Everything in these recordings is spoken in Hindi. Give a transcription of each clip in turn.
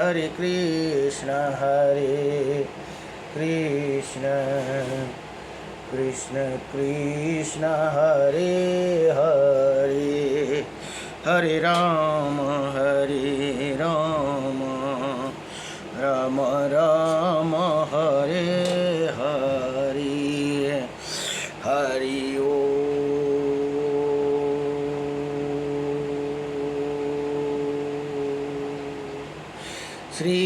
हरे कृष्ण कृष्ण कृष्ण हरे हरे, हरे राम राम राम हरे हरे, हरि श्री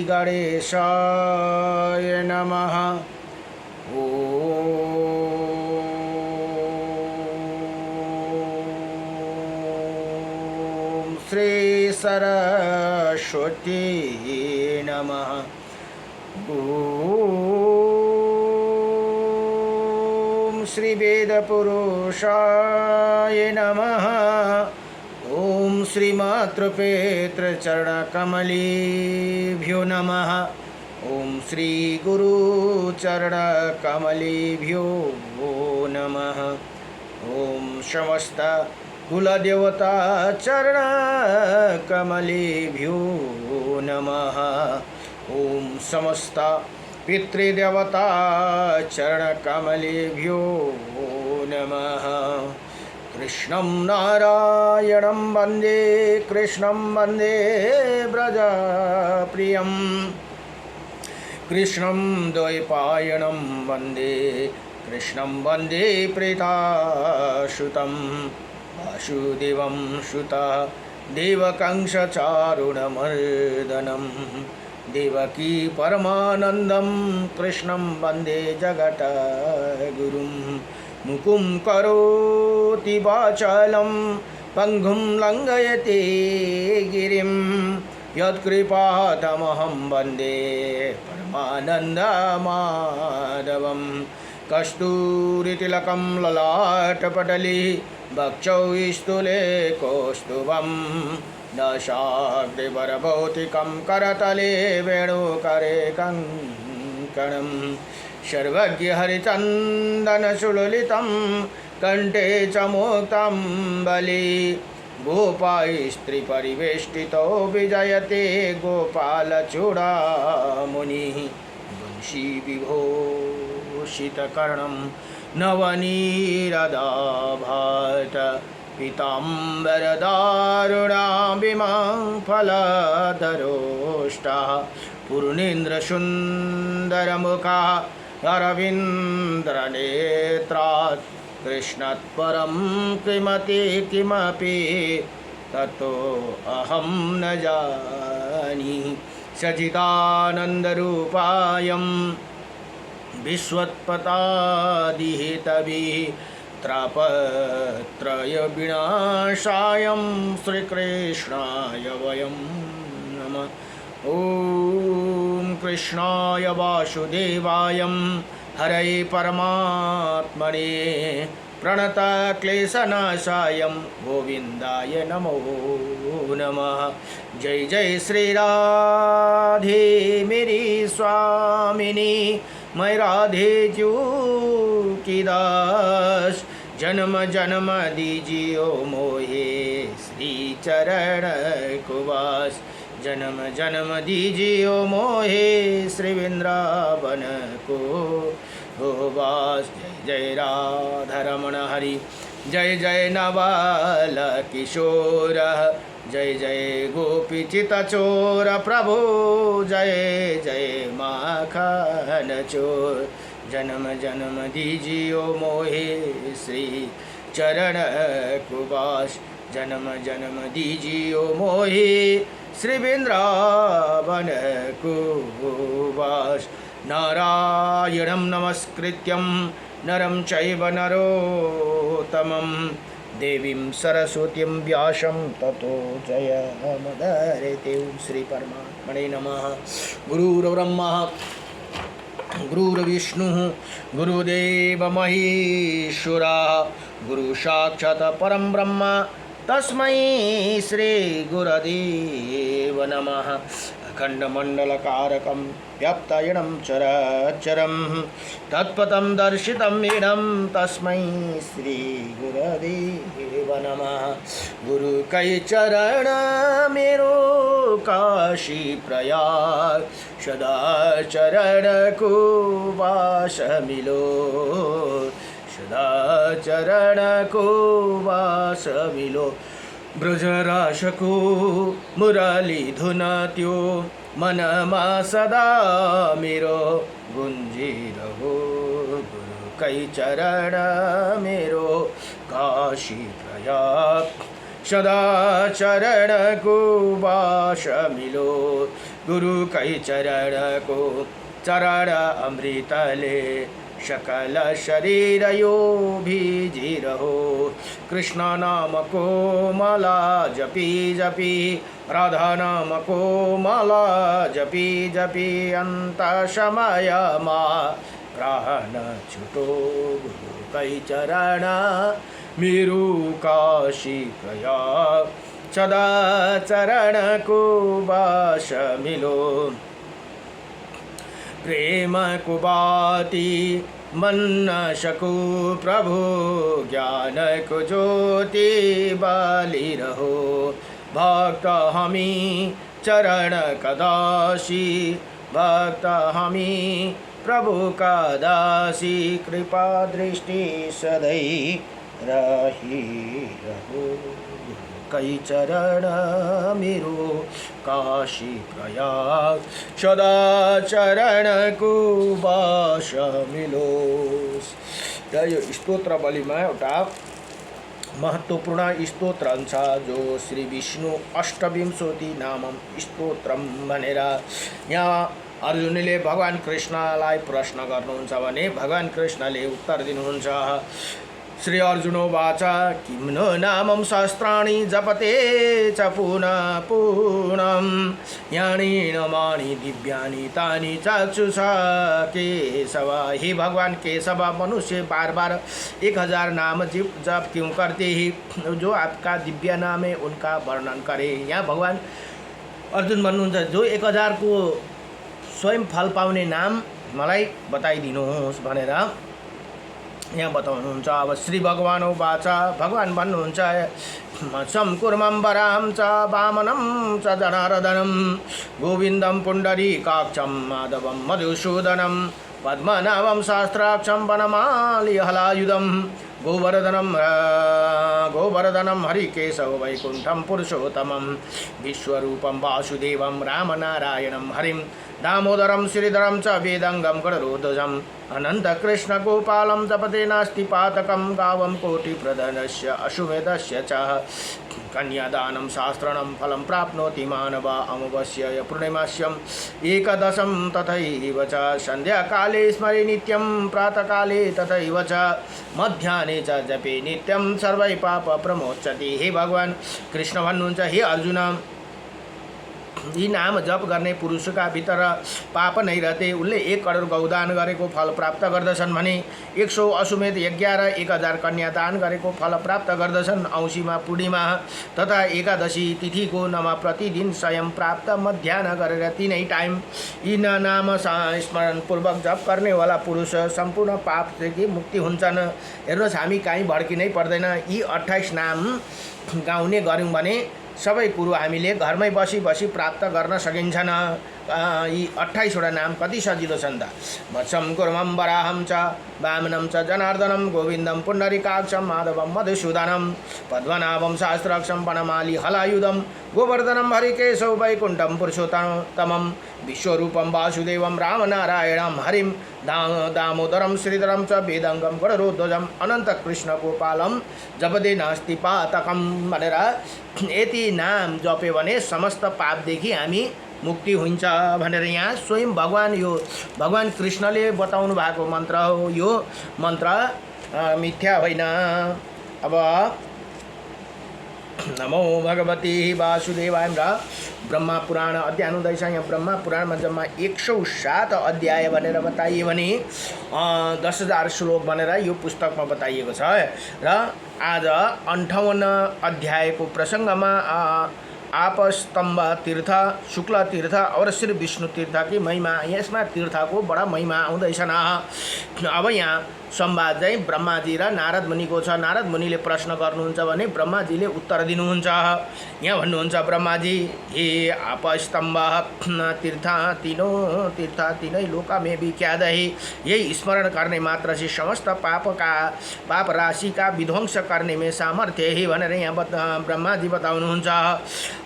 गणेशाय नमः। ओम श्री सरस्वती नमः। ओम श्री वेदपुरुषाय नमः। ओम श्री मातृपेतृचरणकमलेभ्यो नमः। ओम श्री गुरुचरणकमलेभ्यो नमः। ओम समस्त कुलदेवता चरणकमलेभ्यो नमः। ओम समस्त पितृदेवता चरणकमलेभ्यो नमः। कृष्णं नारायणं वन्दे, कृष्णं वन्दे व्रजप्रियं, कृष्णं द्वैपायनं वन्दे, कृष्णं वन्दे प्रीतासुतं, वासुदेवं सुतः देवकंसचारुणमर्दनं, देवकी परमानन्दं कृष्णं वन्दे जगद्गुरुं। मुकुं करोति वाचालं पंगुं लंघयते गिरिं, यत्कृपातमहं वन्दे परमानन्दमाधवं। कस्तूरितिलकं ललाटपटले वक्षौ स्थूले कौस्तुभं, दशाग्निवरभौतिकं करतले वेणुकरे कङ्कणं। सर्वज्ञ हरिचंदन सुललितं कंठे च मुक्तं बलि, गोपास्त्री परिवेष्टितो विजयते गोपालचूडामुनिः। वंशी विभूषितकर्णं नवनीरदाभात, पीताम्बरदारुणाभिमां फलधरोष्टः। पूर्णेन्द्रसुन्दरमुखः अरविन्द्रनेत्रात्, कृष्णात्परं किमपि ततो अहं न जानामि। सच्चिदानन्दरूपायं विश्वोत्पत्यादिहेतवे, त्रयविनाशायं श्रीकृष्णाय वयं नमः। ओम कृष्णाय वासुदेवायं हरये परमात्मने, प्रणतक्लेशनाशायं गोविन्दाय नमो नमः। जय जय श्री राधे मेरी स्वामिनी, मैं राधे जू की दास। जन्म जन्म दीजियो मोहे श्री चरण को वास, जन्म जन्म दीजियो मोहे श्री वृंदावन को वास। जय जय राधारमण हरि, जय जय नवल किशोर, जय जय गोपीचितचोर प्रभु, जय जय माखन चोर। जन्म जन्म दीजियो मोहे श्री चरण को वास, जन्म जन्म दीजियो मोहे श्री वृंदावन को वास। नारायणं नमस्कृत्यं नरं चैव नरोत्तमं, देवीं सरस्वतीं व्यासं ततो जयमुदीरयेत्। श्री परमात्मने नमः। गुरुर्ब्रह्मा गुरुर्विष्णुः गुरुदेव महेश्वरा, गुरु साक्षात् परं ब्रह्म तस्मै श्री गुरुदेव नमः। अखंडमंडलकारकं व्याप्तयनं चराचरं, तत्पदं दर्शितं येनं तस्मै श्री गुरुदेव नमः। गुरु कै चरण मेरो काशी प्रयाग सदा चरण को वास मिलो सदा चरण को वास मिलो ब्रजराशको मुरली धुन त्यो मनमा सदा मेरो गुन्जिरहो गुरु कै चरण मेरो काशी प्रयाग सदा चरण को वास मिलो गुरु कै चरण को चरण अमृतले सकल शरीर यो भीजी रहो कृष्ण नाम को माला जपी जपी राधा नाम को माला जपी जपी अंत समय मा प्राण छुटो गुरु कै चरण मेरो काशी प्रयाग सदा चरण को वास मिलो प्रेम को बाती मन न सकू प्रभु ज्ञान को ज्योति बाली रहो भक्त हमी चरण कदासी भक्त हमी प्रभु का दासी कृपा दृष्टि सदै रही रहो कै चरण मेरो काशी प्रयाग सदा चरण को वास मिलोस्। र यो स्तोत्र बलिमा एउटा महत्त्वपूर्ण स्तोत्र हुन्छ जो श्री विष्णु अष्टविंशति नामम स्तोत्रम भनेर यहाँ अर्जुनले भगवान कृष्णलाई प्रश्न गर्नुहुन्छ भने भगवान कृष्णले उत्तर दिनुहुन्छ। श्री अर्जुनोवाच किं नो नामं सहस्राणि जपते च पुनः पूर्णं यानि नामानि दिव्यानि तानि चक्षुषा केशव। हे भगवान केशव मनुष्य बार बार 1000 नाम जप क्यों करते हैं? जो आपका दिव्य नाम है उनका वर्णन करे। यहाँ भगवान अर्जुन भन्नुहुन्छ जो 1000 को स्वयं फल पाउने नाम मलाई बताइदिनुहोस् भनेर यहाँ बताउनुहुन्छ। अब श्री भगवान वाच भगवान भन्नुहुन्छ शङ्कुर्मं वराहं च वामनं च जनार्दनं गोविन्दं पुण्डरीकाक्षं माधवं मधुसूदनं पद्मनाभं सहस्राक्षं वनमाली हलायुधं गोवर्धनं हरिकेशव वैकुण्ठं पुरुषोत्तमं विश्वरूपं वासुदेवं रामनारायणं हरिं दामोदरं श्रीधरं च वेदंगं गणरोधजम् अनन्तकृष्णगोपालं जपते नास्ति पातकं गावं कोटिप्रधनस्य अश्वमेधस्य च कन्यादानं शास्त्रणं फलं प्राप्नोति मानव अमावास्या पूर्णिमास्यम् एकदशं तथैव च सन्ध्याकाले स्मरे नित्यं प्रातःकाले तथैव च मध्याह्ने च जपे नित्यं सर्वै पाप प्रमोचति। हे भगवान कृष्ण भन्नुहुन्छ हे अर्जुन यी नाम जप गर्ने पुरुषका भित्र पाप नै रहते उनले 1 करोड गौदान गरेको फल प्राप्त गर्दछन् भने 100 अश्वमेध यज्ञ र 1000 कन्यादान गरेको फल प्राप्त गर्दछन्। औँसीमा पूर्णिमा तथा एकादशी तिथिको नमा प्रतिदिन स्वयं प्राप्त मध्याह्न गरेर 3 टाइम यी नाम स्मरणपूर्वक जप गर्नेवाला पुरुष सम्पूर्ण पापदेखि मुक्ति हुन्छन्। हेर्नुहोस् हामी कहीँ भड्किनै पर्दैन। यी 28 नाम गाउने गऱ्यौँ भने सबै कुरो हामीले घरमै बसी बसी प्राप्त गर्न सकिन्छन्। यी 28 वटा नाम कति सजिलो छन् त। वत्सं कुर्मं वराहं च वामनं च जनार्दनं गोविन्दं पुण्डरीकाक्षं माधवं मधुसूदनं पद्मनाभं सहस्राक्षं वनमाली हलायुधं गोवर्धनं हरिकेशव वैकुण्ठं पुरुषोत्तमं विश्वरूपं वासुदेवं रामनारायणं हरिं दामोदरं श्रीधरं च वेदंगं गणरोध्वजम् अनन्तकृष्णगोपालं जपदे नास्ति पातकं भनेर यति नाम जप्यो भने समस्त पापदेखि हामी मुक्ति हुन्छ भनेर यहाँ स्वयं भगवान कृष्णले बताउनु भएको मन्त्र हो। यो मन्त्र मिथ्या होइन। अब नमो भगवती वासुदेवाय र ब्रह्मा पुराण अध्ययन हुँदैछ। यहाँ ब्रह्मा पुराणमा जम्मा 107 अध्याय भनेर बताइयो भने 10,000 श्लोक भनेर यो पुस्तकमा बताइएको छ। र आज 58 अध्यायको प्रसङ्गमा आपस्तम्भ तीर्थ शुक्ल तीर्थ और श्री विष्णु तीर्थ की महिमा, यसमा तीर्थको बडा महिमा आउँदैछन्। अब यहाँ संवाद चाहिँ ब्रह्माजी र नारद मुनिको छ। नारद मुनिले प्रश्न गर्नुहुन्छ भने ब्रह्माजीले उत्तर दिनुहुन्छ। यहाँ भन्नुहुन्छ ब्रह्माजी, हे आपस्तम्भ तीर्थ तीनै लोका में विख्यात है। यही स्मरण करने मात्र से समस्त पाप राशि का विध्वंस करने में सामर्थ्य है भनेर यहाँ ब्रह्माजी बताउनुहुन्छ।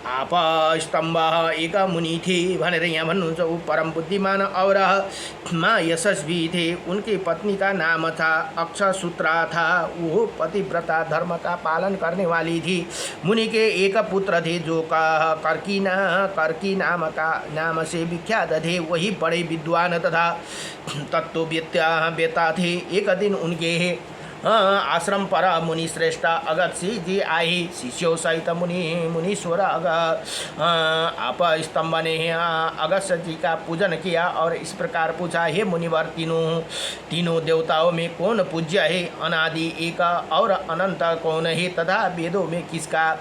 आपस्तम्भ एक मुनि थे भनेर यहाँ भन्नुहुन्छ। वो परम बुद्धिमान और यशस्वी थे। उनकी पत्नी का नाम था अक्षसूत्रा था। वो पतिव्रता धर्म का पालन करने वाली थी। मुनि के एक पुत्र थे जो कर्की नाम से विख्यात थे। वही बड़े विद्वान तथा तत्ववेत्ता थे। एक दिन उनके आश्रम पर मुनि श्रेष्ठ अगस्त्य जी आए। शिष्यों सहित मुनीश्वर आप स्तंभ ने अगस्त्य जी का पूजन किया और इस प्रकार पूछा, हे मुनिवर, तीनों देवताओं में कौन पूज्य है? अनादि एक और अनंत कौन है? तथा वेदों में किसका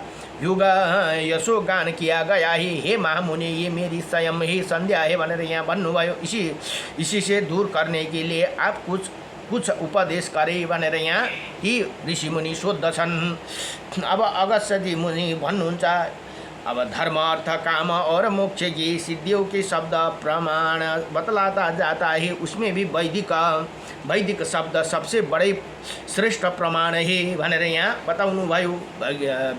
युग यशो गान किया गया है? हे महामुनि, ये मेरी स्वयं ही संध्या है भनेर यहाँ भन्नुभयो। इसी से दूर करने के लिए आप कुछ उपदेश करे भनेर यहाँ ती ऋषि मुनि सोध्दछन्। अब अगस्त्य मुनि भन्नुहुन्छ, अब धर्म अर्थ काम और मोक्ष की सिद्धियों के शब्द प्रमाण बतलाता जाता है। उसमें भी वैदिक शब्द सबसे बड़े श्रेष्ठ प्रमाण है भनेर यहाँ बताउनु भयो।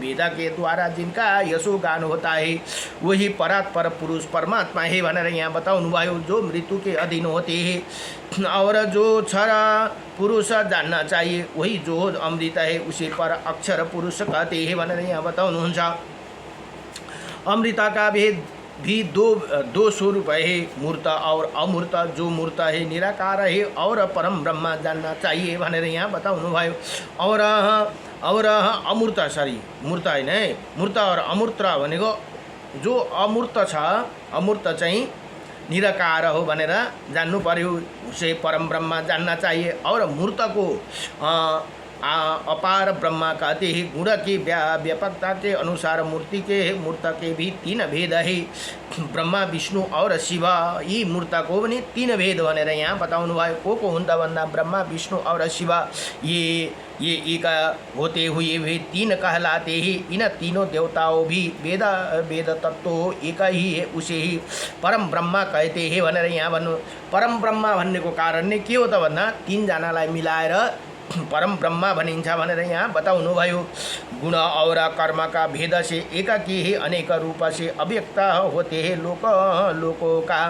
वेद के द्वारा जिनका यशोगान होता है वही परात्पर पुरुष परमात्मा है भनेर यहाँ बताउनु भयो। जो मृत्यु के अधीन होते हैं और जो क्षर पुरुष जानना चाहिए, वही जो अमृत है उसे पर अक्षर पुरुष कहते हैं भनेर यहाँ बताउनुहुन्छ। अमृता का भेद भी दो स्वरूप है, मूर्त और अमूर्त। जो मूर्त है निराकार है और परम ब्रह्म जानना चाहिए भनेर यहाँ बताउनु भयो। और अमूर्त मूर्त होइन है, मूर्त और अमूर्त भनेको जो अमूर्त छ, अमूर्त चाहिँ निराकार हो भनेर जान्नु पर्यो। उसे परम ब्रह्म जानना चाहिए। और मूर्त को अपार ब्रह्मा कहते हैं। गुण की व्यापकता के अनुसार मूर्ति के भी तीन भेद है, ब्रह्मा विष्णु और शिव। यी मूर्तको पनि तीन भेद भनेर यहाँ बताउनु भयो। को हुन्छ भन्दा ब्रह्मा विष्णु और शिव ये एक होते हुए भी तीन कहलाते हैं। इन तीनों देवताओं भी वेद तत्व एक ही है, उसे ही परम ब्रह्मा कहते हैं भनेर यहाँ भन्नु। परम ब्रह्मा भन्नेको कारण नै के हो त भन्दा तीनजनालाई मिलाएर परम ब्रह्मा भनिन्छ भनेर यहाँ बताउनु भयो। गुण और कर्म का भेद से एक की ही अनेक रूप से अव्यक्त होते हैं। लोकों का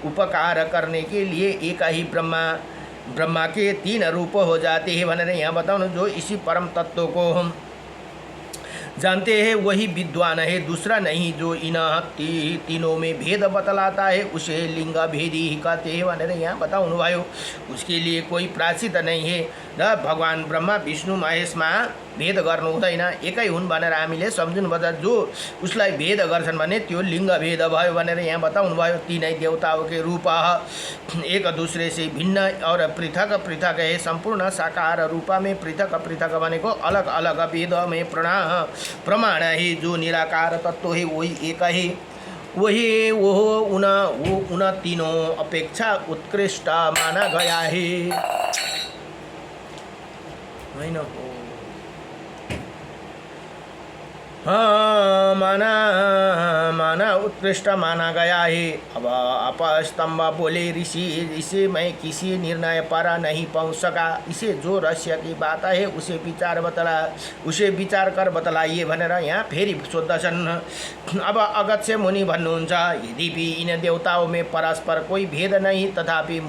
उपकार करने के लिए एक ही ब्रह्मा के तीन रूप हो जाते हैं भनेर यहाँ बताउनु। जो इसी परम तत्व को हम जानते हैं वही विद्वान है, दूसरा नहीं। जो इन तीनों में भेद बतलाता है उसे लिंग भेदी ही कहते हैं भनेर यहाँ बताउनु भयो। उसके लिए कोई प्रायश्चित नहीं है र भगवान ब्रह्मा विष्णु महेशमा भेद गर्नु हुँदैन, एकै हुन् भनेर हामीले सम्झिनुपर्छ। जो उसलाई भेद गर्छन् भने त्यो लिङ्ग भेद भयो भनेर यहाँ बताउनु भयो। तीनै देवताओं के रूप एक दूसरे से भिन्न और पृथक पृथक है। संपूर्ण साकार रूप में पृथक पृथक भनेको अलग अलग वेद में प्रमाण है। जो निराकार तत्व है वही एक है, वही वो उन तीनों अपेक्षा उत्कृष्ट माना गया है। होइन माना उत्कृष्ट माना गया है। अब अपस्तंभ बोले, ऋषि इसे मैं किसी निर्णय पर नहीं पहुँच सका। इसे जो रहस्य की बात है उसे विचार कर बतलाइए भनेर यहाँ फेरि सोध्दछन्। अब अगस्त्य मुनि भन्नुहुन्छ, यद्यपि इन देवताओं में परस्पर कोई भेद नहीं, तथापि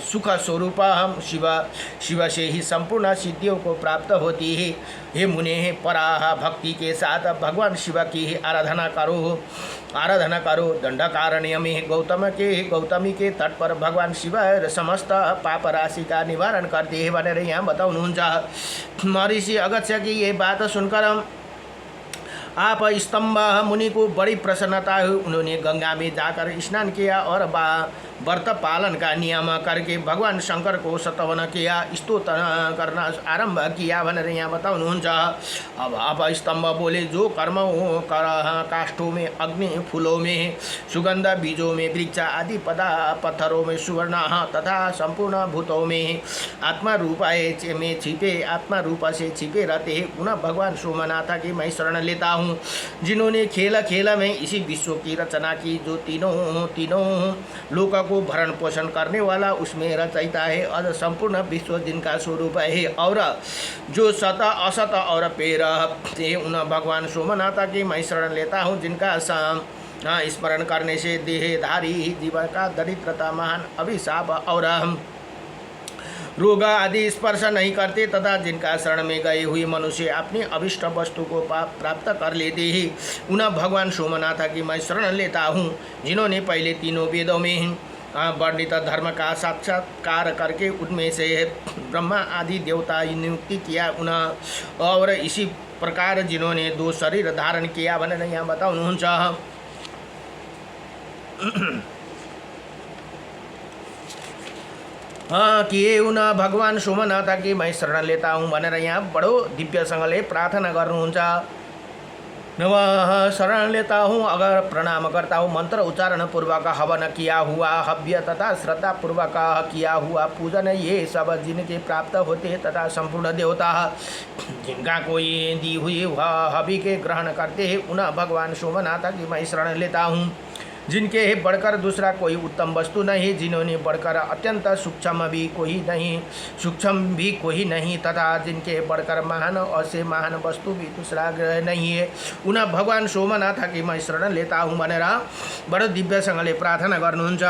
सुख स्वरूप हम शिव से ही संपूर्ण सिद्धियों को प्राप्त होती है। हे मुने, पराह भक्ति के साथ भगवान शिव की आराधना करो। दंडकारण्य में गौतमी के तट पर भगवान शिव समस्त पाप राशि का निवारण करते हैं भनेर यहाँ बताउनुहुन्छ। महर्षि अगस्त्य की ये बात सुनकर आप स्तंभ मुनि को बड़ी प्रसन्नता हुई। उन्होंने गंगा में जाकर स्नान किया और व्रत पालन का नियम करके भगवान शंकर को सतवन किया, स्तोत्र करना आरंभ किया भनेर यहाँ बताउनुहुन्छ। अब आप स्तंभ बोले जो कर्म हो काष्ठों में, अग्नि फूलों में, सुगंध बीजों में, वृक्ष आदि पत्थरों में, सुवर्ण तथा संपूर्ण भूतों में आत्मा रूप में छिपे, आत्मा रूप से छिपे रहते हैं, पुनः भगवान सोमनाथ की मैं शरण लेता हूँ। जिन्होंने खेल खेल में इसी विश्व की रचना की, जो तीनों लोक को भरण पोषण करने वाला उसमें रचयिता है, और संपूर्ण विश्व जिनका स्वरूप है, और जो सत असत और पेर है, उन भगवान सोमनाथ की मैं शरण लेता हूँ, जिनका स्मरण करने से देहधारी जीवन का दरिद्रता, महान अभिशाप और रोग आदि स्पर्श नहीं करते, तथा जिनका शरण में गए हुए मनुष्य अपनी अभिष्ट वस्तु को प्राप्त कर लेते हैं, उन्हें भगवान सोमनाथ की मैं शरण लेता हूँ। जिन्होंने पहले तीनों वेदों में वर्णित धर्म का साक्षात्कार करके उनमें से ब्रह्मा आदि देवता नियुक्ति किया, उन्हें और इसी प्रकार जिन्होंने 2 शरीर धारण किया भनेर यहाँ बताउनुहुन्छ। किए उन भगवान सोमनाथ की मैं शरण लेता हूँ भनेर यहाँ बडो दिव्यसँगले प्रार्थना गर्नुहुन्छ। नमः शरण लेता हूँ, अगर प्रणाम करता हूँ, मंत्र उच्चारण पूर्वक हवन किया हुआ हव्य तथा श्रद्धा पूर्वक किया हुआ पूजन, ये सब जिनके प्राप्त होते तथा संपूर्ण देवता जिनका कोई दी हुई हवि के ग्रहण करते हैं, उन्हें भगवान सोमनाथ की मैं शरण लेता हूँ। जिनके बढ़कर दूसरा कोई उत्तम वस्तु नहीं, जिन्होंने बढ़कर अत्यंत सूक्ष्म भी कोई नहीं, तथा जिनके बढ़कर महान और से महान वस्तु भी दूसरा ग्रह नहीं है, उन्हें भगवान सोमनाथ की मैं शरण लेता हूँ भनेर बडो दिव्यसँगले प्रार्थना गर्नुहुन्छ।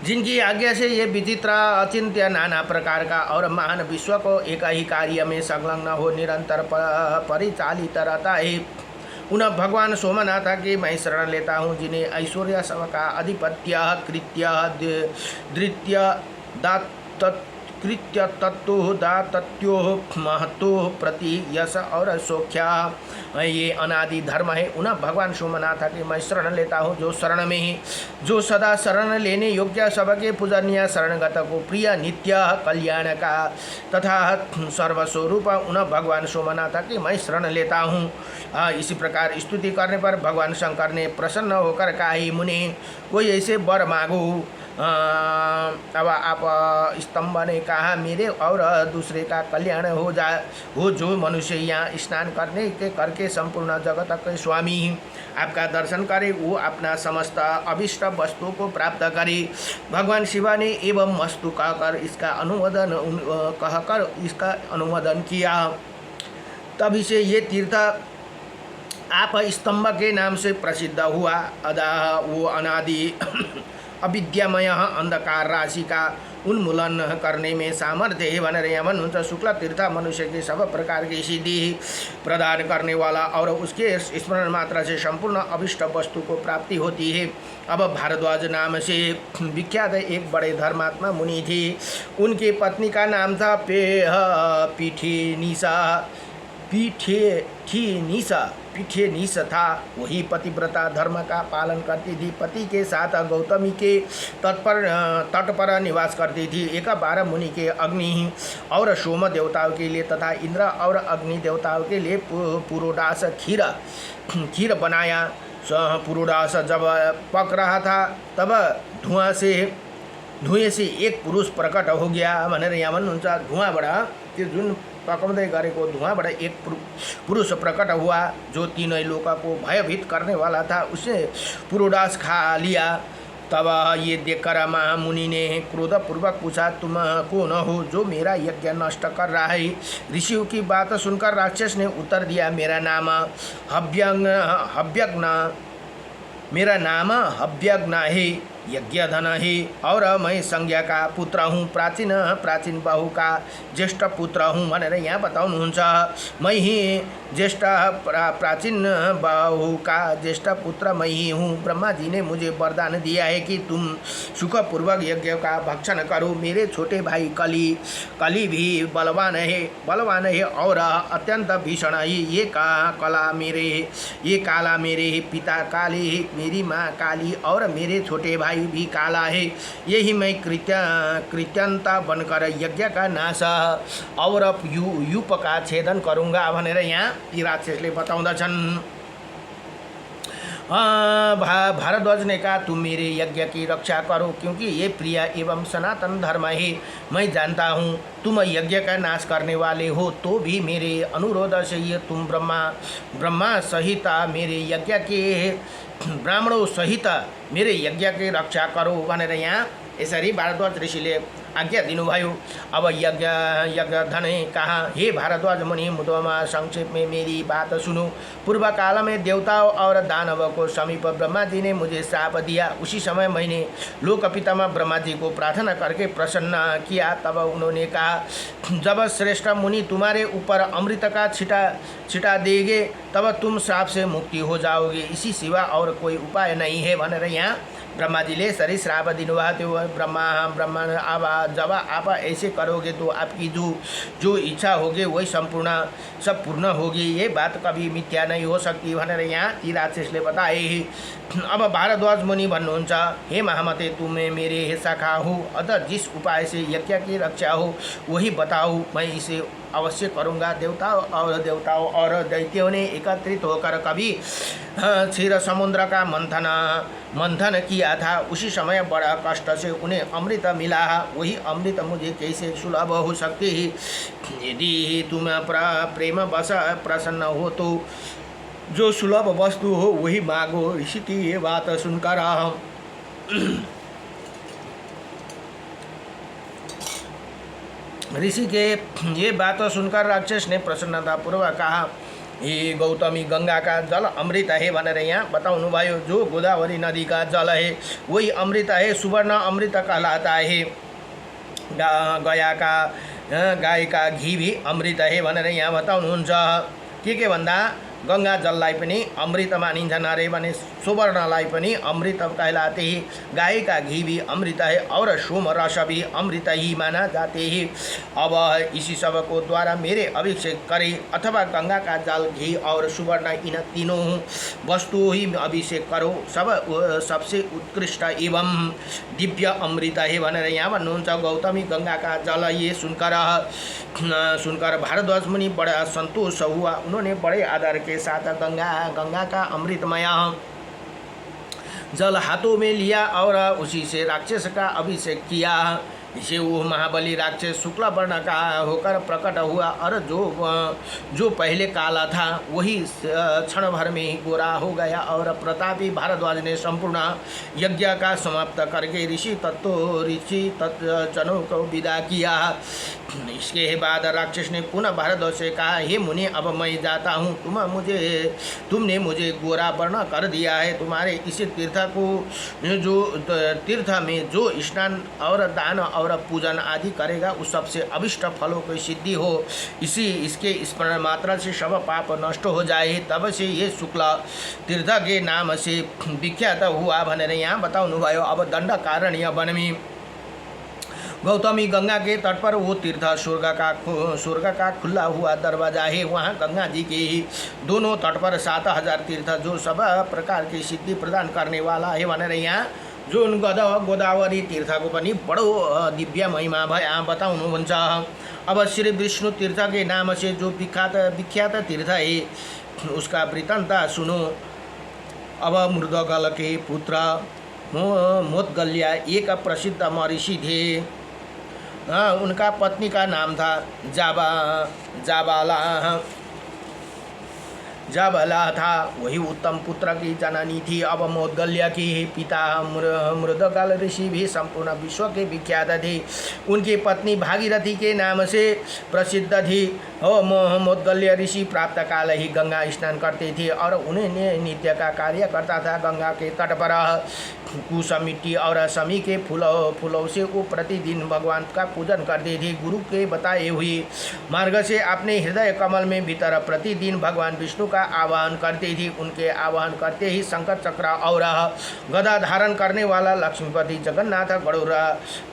जिनकी आज्ञा से ये विचित्र अचिंत्य नाना प्रकार का और महान विश्व को एक ही कार्य में संलग्न हो निरंतर परिचालित रहता है, उन भगवान सोमनाथ की मैं शरण लेता हूँ। जिन्हें ऐश्वर्य सब का अधिपत्य कृत्य कृत्य तत्व दातत्यो महत्व प्रति यश और सौख्या ये अनादि धर्म है, उन्हें भगवान सोमनाथ की मैं शरण लेता हूँ। जो शरण में ही जो सदा शरण लेने योग्य सबके पूजनीय शरणगत को प्रिय नित्य कल्याण का तथा सर्वस्वरूप, उन्हें भगवान सोमनाथ की मैं शरण लेता हूँ। इसी प्रकार स्तुति करने पर भगवान शंकर ने प्रसन्न होकर कहा, ही मुनि कोई ऐसे वर मांगो। अब आप स्तंभ ने कहा, मेरे और दूसरे का कल्याण हो जो मनुष्य यहाँ स्नान करके संपूर्ण जगत के स्वामी आपका दर्शन करे, वो अपना समस्त अभिष्ट वस्तुओं को प्राप्त करे। भगवान शिव ने एवं मस्तु कहकर इसका अनुमोदन किया। तभी से ये तीर्थ आप स्तंभ के नाम से प्रसिद्ध हुआ। अदा वो अनादि अविद्यामय अंधकार राशि का उन्मूलन करने में सामर्थ्य है भनेर यहाँ भन्नुहुन्छ। शुक्ल तीर्थ मनुष्य की सब प्रकार की सिद्धि प्रदान करने वाला और उसके स्मरण मात्र से संपूर्ण अभिष्ट वस्तु को प्राप्ति होती है। अब भारद्वाज नाम से विख्यात एक बड़े धर्मात्मा मुनि थे। उनकी पत्नी का नाम था पीठेनीस था। वही पतिव्रता धर्म का पालन करती थी। पति के साथ गौतमी के तट पर निवास करती थी। एक बार मुनि के अग्नि और सोम देवताओं के लिए तथा इंद्र और अग्नि देवताओं के लिए पुरोडास खीर बनाया। पुरोडास जब पक रहा था तब धुएँ से एक पुरुष प्रकट हो गया भनेर यहाँ भन्नुहुन्छ। धुआँबाट त्यो जुन पकाउँदै गरेको धुआँबाट एक पुरुष प्रकट हुआ जो तीनों लोगों को भयभीत करने वाला था। उसे पुरोडास खा लिया। तब ये देखकर महामुनि ने क्रोधपूर्वक पूछा, तुम कौन हो जो मेरा यज्ञ नष्ट कर रहा है? ऋषियों की बात सुनकर राक्षस ने उत्तर दिया, मेरा नाम हव्यग्न है, यज्ञधन है और मैं संज्ञा का पुत्र हूँ, प्राचीन बाहु का ज्येष्ठ पुत्र हूँ भनेर यहाँ बताउनुहुन्छ। मैं ही ज्येष्ठ प्राचीन बाहु का ज्येष्ठ पुत्र मैं ही हूँ। ब्रह्मा जी ने मुझे वरदान दिया है कि तुम सुखपूर्वक यज्ञ का भक्षण करो। मेरे छोटे भाई कली भी बलवान है और अत्यंत भीषण है। ये काला मेरे पिता काली, मेरी माँ काली और मेरे छोटे भाई वायु भी काला है, यही मैं कृत्यंता बनकर यज्ञ का नाश और यूप का छेदन करूँगा भनेर यहाँ ती राक्षसले बताउँदछन्। भारद्वाज ने कहा तुम मेरे यज्ञ की रक्षा करो, क्योंकि ये प्रिय एवं सनातन धर्म है। मैं जानता हूँ तुम यज्ञ का नाश करने वाले हो, तो भी मेरे अनुरोध से ये तुम ब्रह्मा सहित मेरे यज्ञ के ब्राह्मणों सहित मेरे यज्ञ की रक्षा करो भनेर यहाँ यसरी भारद्वाज ऋषिले आज्ञा दिनुभयो। अब यज्ञधन ने कहा, हे भारद्वाज मुनि, मुद्दमा संक्षेप में मेरी बात सुनो। पूर्व काल में देवताओं और दानवों को समीप ब्रह्मा जी ने मुझे श्राप दिया। उसी समय मैंने लोक पितामह ब्रह्मा जी को प्रार्थना करके प्रसन्न किया। तब उन्होंने कहा, जब श्रेष्ठ मुनि तुम्हारे ऊपर अमृत का छिटा देंगे तब तुम श्राप से मुक्ति हो जाओगे, इसी सिवा और कोई उपाय नहीं है भनेर यहाँ ब्रह्मा जी ने सरी श्राप दिनुभएको थियो। ब्रह्मा अब जब आप ऐसे करोगे तो आपकी जो इच्छा होगी वही सब पूर्ण होगी, ये बात कभी मिथ्या नहीं हो सकती भनेर यहाँ ती राक्षसले बताए। अब भारद्वाज मुनि भन्नुहुन्छ, हे महामते, तुम्हें मेरे शाखा हो, अतः जिस उपाय से यज्ञ की रक्षा हो वही बताओ, मैं इसे अवश्य करूँगा। देवताओं और दैत्यों ने एकत्रित होकर कभी क्षीर समुद्र का मंथन किया था। उसी समय बड़ा कष्ट से उन्हें अमृत मिला। वही अमृत मुझे कैसे सुलभ हो सकती है? यदि तुम प्रेम वश प्रसन्न हो तो जो सुलभ वस्तु हो वही मांगो। इसी की ये बात सुनकर ऋषि के ये बात सुनकर राक्षस ने प्रसन्नतापूर्वक कहा, ये गौतमी गंगा का जल अमृत है भनेर यहाँ बताउनु भयो। जो गोदावरी नदी का जल है वही अमृत है, सुवर्ण अमृत कहलाता है। गाय का घी भी अमृत है भनेर यहाँ बताउनुहुन्छ। के भन्दा गंगा जललाई पनि अमृत मानिन्छन् अरे भने सुवर्णलाई पनि अमृत कहलाते हैं। गाय का घी भी अमृत है और सोम रस भी अमृत ही माना जाते हैं। अब इसी सब को द्वारा मेरे अभिषेक करें अथवा गंगा का जल, घी और सुवर्ण, इन तीनों वस्तु ही अभिषेक करो। सबसे उत्कृष्ट एवं दिव्य अमृत है भनेर यहाँ भन्नुहुन्छ। गौतमी गंगा का जल ये सुनकर भारद्वाज मुनि बड़ा संतोष हुआ। उन्होंने बड़े आदर के साथ गंगा का अमृतमय जल हाथों में लिया और उसी से राक्षस का अभिषेक किया। इसे वो महाबली राक्षस शुक्ल वर्ण का होकर प्रकट हुआ और जो पहले काला था वही क्षण भर में ही गोरा हो गया। और प्रतापी भारद्वाज ने संपूर्ण यज्ञ का समाप्त करके ऋषि तत्जनों को विदा किया। इसके बाद राक्षस ने पुनः भारद्वाज से कहा, हे मुनि, अब मैं जाता हूँ। तुमने मुझे गोरा वर्ण कर दिया है। तुम्हारे इस तीर्थ में जो स्नान और दान और पूजन आदि करेगा उस सबसे अभिष्ट फलों की सिद्धि हो। इसके स्मरण मात्रा से सब पाप नष्ट हो जाए। तब से ये शुक्ल तीर्थ के नाम से विख्यात हुआ भनेर यहाँ बताउनु भयो। अब दण्डकारण्य वन में गौतमी गंगा के तट पर वो तीर्थ स्वर्ग का खुला हुआ दरवाजा है। वहाँ गंगा जी के दोनों तट पर 7000 तीर्थ जो सब प्रकार की सिद्धि प्रदान करने वाला है भनेर यहाँ जुन गोदावरी तीर्थको पनि बडो दिव्य महिमा बताउनुहुन्छ। अब श्री विष्णु तीर्थ के नाम से जो विख्यात तीर्थ है उसका वृत्तांत सुनो। अब मृदगल के पुत्र मोदगल्या एक प्रसिद्ध महर्षि थे। उनका पत्नी का नाम था जाबाला था। वही उत्तम पुत्र की जननी थी। अब मोदगल्या की पिता मृदगल ऋषि भी संपूर्ण विश्व के विख्यात थे। उनकी पत्नी भागीरथी के नाम से प्रसिद्ध थी। मोदगल्य ऋषि प्राप्त काल ही गंगा स्नान करते थे और उन्हें नित्य का कार्य करता था। गंगा के तट पर कुश मिट्टी और समी के फूलों से वो प्रतिदिन भगवान का पूजन करते थे। गुरु के बताए हुए मार्ग से अपने हृदय कमल में भीतर प्रतिदिन भगवान विष्णु का आवाहन करते थे। उनके आवाहन करते ही शंकर चक्र और गदा धारण करने वाला लक्ष्मीपति जगन्नाथ गरुड़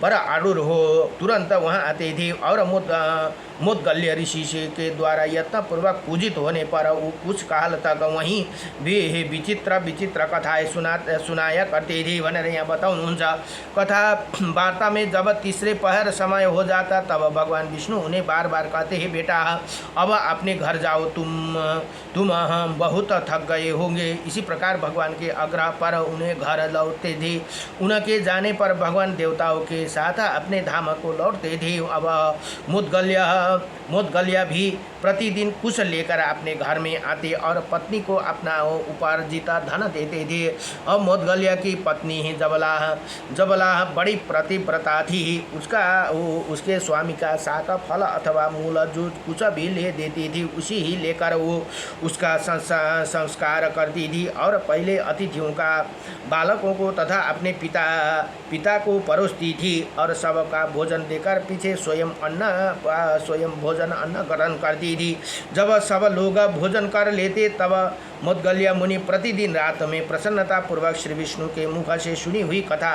पर आरूढ़ हो तुरंत वहाँ आते थे और मोदगल्य ऋषि के द्वारा यत्नपूर्वक पूजित होने पर वो कुछ काल तक वहीं भी विचित्र कथाएं सुनाया करते थे। थे भनेर यहाँ बताउनुहुन्छ। कथा वार्ता में जब तीसरे पहर समय हो जाता तब भगवान विष्णु उन्हें बार बार कहते हैं, बेटा अब अपने घर जाओ, तुम बहुत थक गए होंगे। इसी प्रकार भगवान के आग्रह पर उन्हें घर लौटते थे। उनके जाने पर भगवान देवताओं के साथ अपने धाम को लौटते थे। अब मुदगल्या भी प्रतिदिन कुछ लेकर अपने घर में आते और पत्नी को अपना उपार्जित धन देते थे। अब मुदगल्या की पत्नी ही जबला बड़ी प्रतिव्रता थी। उसके स्वामी का साथ फल अथवा मूल जो कुछ भी ले देती थी उसी ही लेकर वो उसका संस्कार करती थी और पहले अतिथियों का बालकों को तथा अपने पिता को परोसती थी और सबका भोजन देकर पीछे स्वयं भोजन अन्न ग्रहण करती थी। जब सब लोग भोजन कर लेते तब मुदगल्या मुनि प्रतिदिन रात में प्रसन्नता पूर्वक श्री विष्णु के मुख से सुनी हुई कथा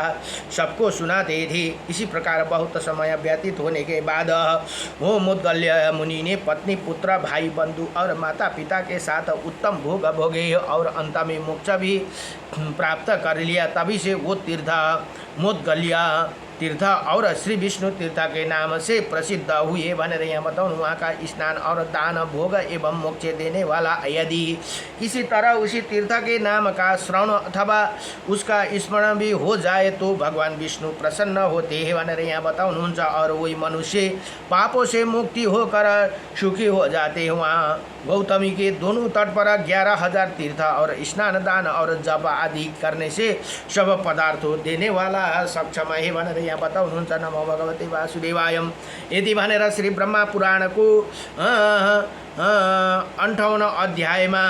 सबको सुनाते थे। इसी प्रकार बहुत समय व्यतीत होने के बाद वो मुदगल्या मुनि ने पत्नी, पुत्र, भाई, बंधु और माता पिता के साथ उत्तम भोग भोगे और अंत में मोक्ष भी प्राप्त कर लिया। तभी से वो मुदगल्या तीर्थ और श्री विष्णु तीर्थ के नाम से प्रसिद्ध हुए भनेर यहाँ बताउनु। वहाँ का स्नान और दान, भोग एवं मोक्ष देने वाला यदि किसी तरह उसी तीर्थ के नाम का श्रवण अथवा उसका स्मरण भी हो जाए तो भगवान विष्णु प्रसन्न होते हैं भनेर यहाँ बताउनुहुन्छ और वही मनुष्य पापों से मुक्ति होकर सुखी हो जाते हैं। वहाँ गौतमी के दोनों तट पर 11,000 तीर्थ और स्नान, दान और जप आदि करने से सब पदार्थों देने वाला सक्षम है भनेर यहाँ बताउनुहुन्छ। नमो भगवते वासुदेवाय। यदि भनेर श्री ब्रह्मा पुराणको 58 अध्यायमा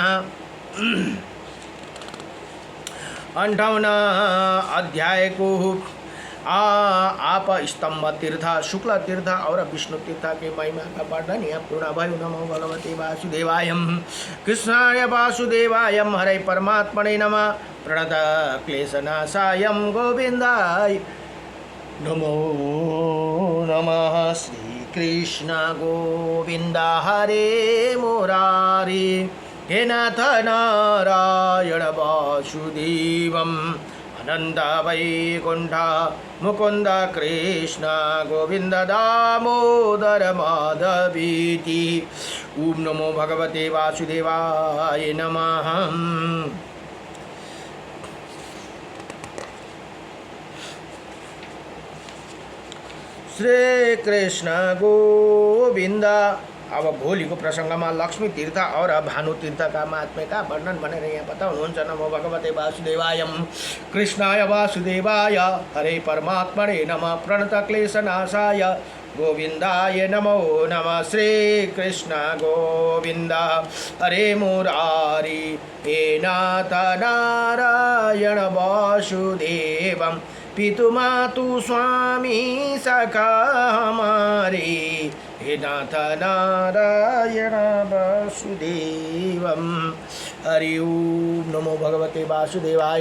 58 अध्यायको आप स्तंभ तीर्थ, शुक्ल तीर्थ और विष्णु तीर्थ के महिमा का वर्णन यहाँ पूर्ण भयो। नमो भगवते वासुदेवाय। कृष्णाय वासुदेवाय हरे परमात्मने नमः। प्रणत क्लेशनाशाय गोविन्दाय नमो नमः। श्री कृष्ण गोविंद हरे मुरारी, हे नाथ नारायण वासुदेवम् अनंत वैकुंठ मुकुंद कृष्ण गोविंद दामोदर माधवीति। ओम नमो भगवते वासुदेवाय नमः। श्री कृष्ण गोविंद। अब भोलिको प्रसङ्गमा लक्ष्मी तीर्थ और भानु तीर्थ का महात्म्य का वर्णन भनेर यहाँ बताउनुहुन्छ। नमो भगवते वासुदेवाय। कृष्णाय वासुदेवाय हरे परमात्मने नमः। प्रणत क्लेशनाशाय गोविन्दाय नमो नमः। श्री कृष्ण गोविन्द हरे मुरारी, हे नाथ नारायण वासुदेवम् पितु मातु स्वामी सखा हमारे, हे नाथ नारायण वासुदेवम्। हरि ओम। नमो भगवते वासुदेवाय।